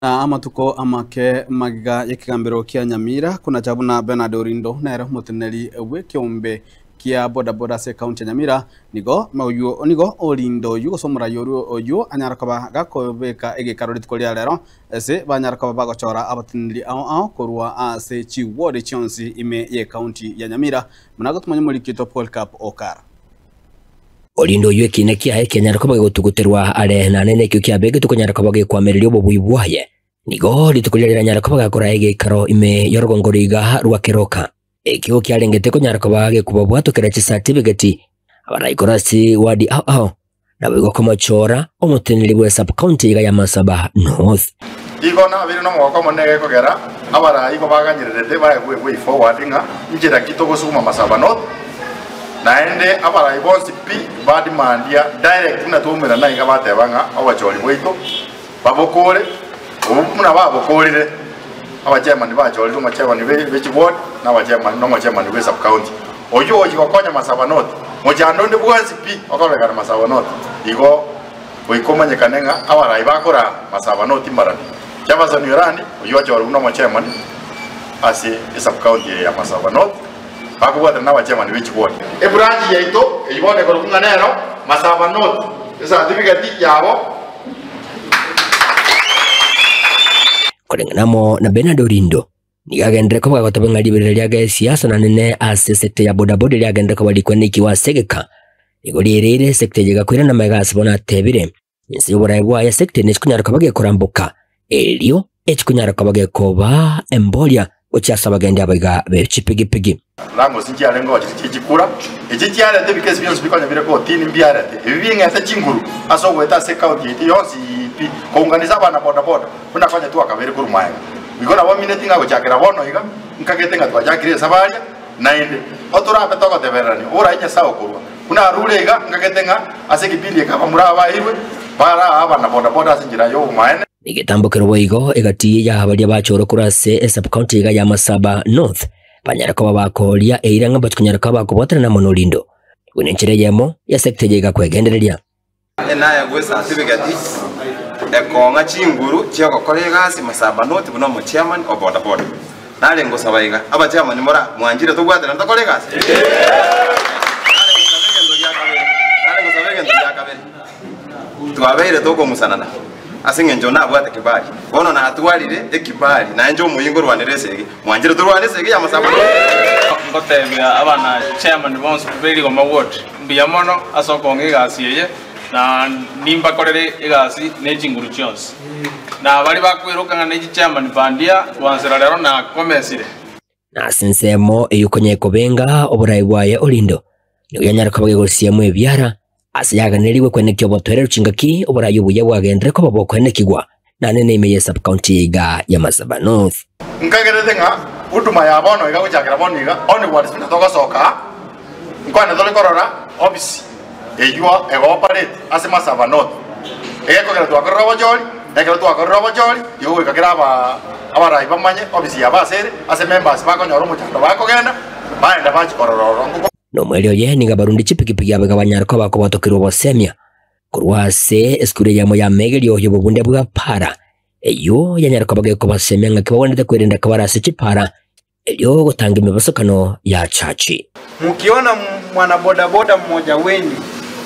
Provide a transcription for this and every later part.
Na amatuko amake magiga yekigambiro kia Nyamira kuna chabuna Bernard Orindo nero muteneri wekiombe kia boda se county Nyamira nigo mauyo nigo Orindo yugo somura yoru oyo anyarakaba gakobeka egekaro litkolia lero ese banyarakaba bagochora abateneri ao korwa ase chiwode chonsi ime ye county ya Nyamira munago tumanye muri kito Paul Cup Okara Orindo yekine kia kenyarakoba gutuguterwa are na nene kyo kia bege tukonyarakoba gekwamererio bobuyibwaye nigo litukulira nyarakoba gakora egekaro ime yorogongoriga rwakeroka ekyo kyarengete konyarakoba gekubabwatokera chi certificate abarayikorasi wadi na bego komachora omuteneri bwe sub county ya Masaba North igona biri no mwako monege kogera abarayi ko baganyirete baye bwe forwardinga njira kitoko suma Masaba North naende abarayi bonsi pi badi mandia direct na tumira na ingabate banga abacholi bwito babokore muna babokorire abachairman bacholi no chairman be ward na abachairman no chairman be sub county oyo okonya Masaba North mojando ndi bwansi pi okoleka Masaba North igo oikomanye kanenga abarayi bakora Masaba North marani chabaza nirani oyo acholi no chairman asi sub county ya Masaba North bakubwata na abachairman be ward branch yaito ibone ko kunganero Masaba North certificate yabo Kolenganamo na Bernard Orindo nigagendere ko bagatabanga libere lya siasa na nene ase sector ya bodaboda lyagendere ko balikweniki wa segeka igolirere sector yega kwira na megasi bona tebire nsi yoborayibwa ya sector nechikunyara kabage korambuka elio echikunyara kabage koba embolia ochiasa bagende abaga bechipigipigi lango sinjya ngo chikikura echityara tebikesi byose bikonya bire ko tini mbiara ibinga ata chinguru asogweta se county yonsi kounganiza abana bodaboda kunafanya tu akabere kuri mwanya bigona wa minute ngago cyakira bono iga nkagetenga twajakire sabaje naende otura apetoko teberani ora inya sawo kurwa kuna rurega nkagetenga ase kipindi kaba muraba iwe para abana bodaboda sinjira yo mwanya igitambukiro boigo egati ya habali abachoro kurase sub county ya Masaba North banyarako bakolia eiranga batkunyarako bakobotera na Monolindo kunenchereyemo ya sector yega kwegendereria naye gwe certificate ekonga chinguru cyako kolegasi Masaba North buno mu chairman of bodaboda nale ngo sabayiga aba chairman mora mwanjire to gwatera ndo kolegasi twabere to ko musanana asinge njona bwate kibali bono na atwalire ekibali na njo muyingo rwaneresege mwanjire to rwanesege ya Masaba ngotebya abana chairman bonse beli ko maward mbiyamono asokonge gasiye na nimba korere igasi nejinguru chons na bali bakwirukanga neji chairman bandia wansera lero na komesire na sensemo eyukonye kobenga oburayibwaye Orindo niyo yanyarako bagegosiye ebyara asiyaganiriwe kwenekyo botwere ruchingaki oburayubuye bwagendere ko babokwenekigwa na nene imeye sub county ya Masaba North nkageretenga utuma ya bono iga kuchakira bono iga oni wadi sina toka soka nkwane dole korora office eyua operate ase Masaba North eko kera twakorora bojoli ekera twakorora bojoli yo ikakira abarayi bamanye office ya basere ase members bakonyora umuchando bakogenda baenda bachikororo no mwelio ye ninga barundi chipikipiki abaga banyarako bakobatokirwa bosemia kurwase eskure yamo ya megelio yo bubunde bwa para eyo yanyarako bageko basemia ngakibawonde kwirenda kabarase chipara elio gutanga imibasokano ya chachi mkiona mwana bodaboda mmoja wenyu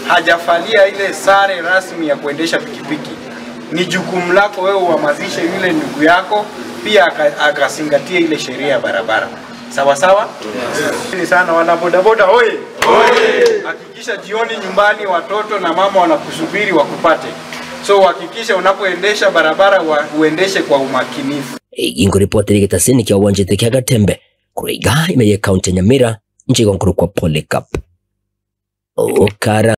hajafalia ile sare rasmi ya kuendesha pikipiki ni jukumu lako wewe uhamasishe yule ndugu yako pia akazingatia ile sheria ya barabara sawa sawa ni sana wana bodaboda oye hakikisha jioni nyumbani watoto na mama wanakusubiri wakupate so hakikisha unapoendesha barabara uendeshe kwa umakinifu ingo ripoti ligitasini kia uwanjete kia Gatembe kuiga imeye county Nyamira nchigo nkuru kwa Paul Cup Okara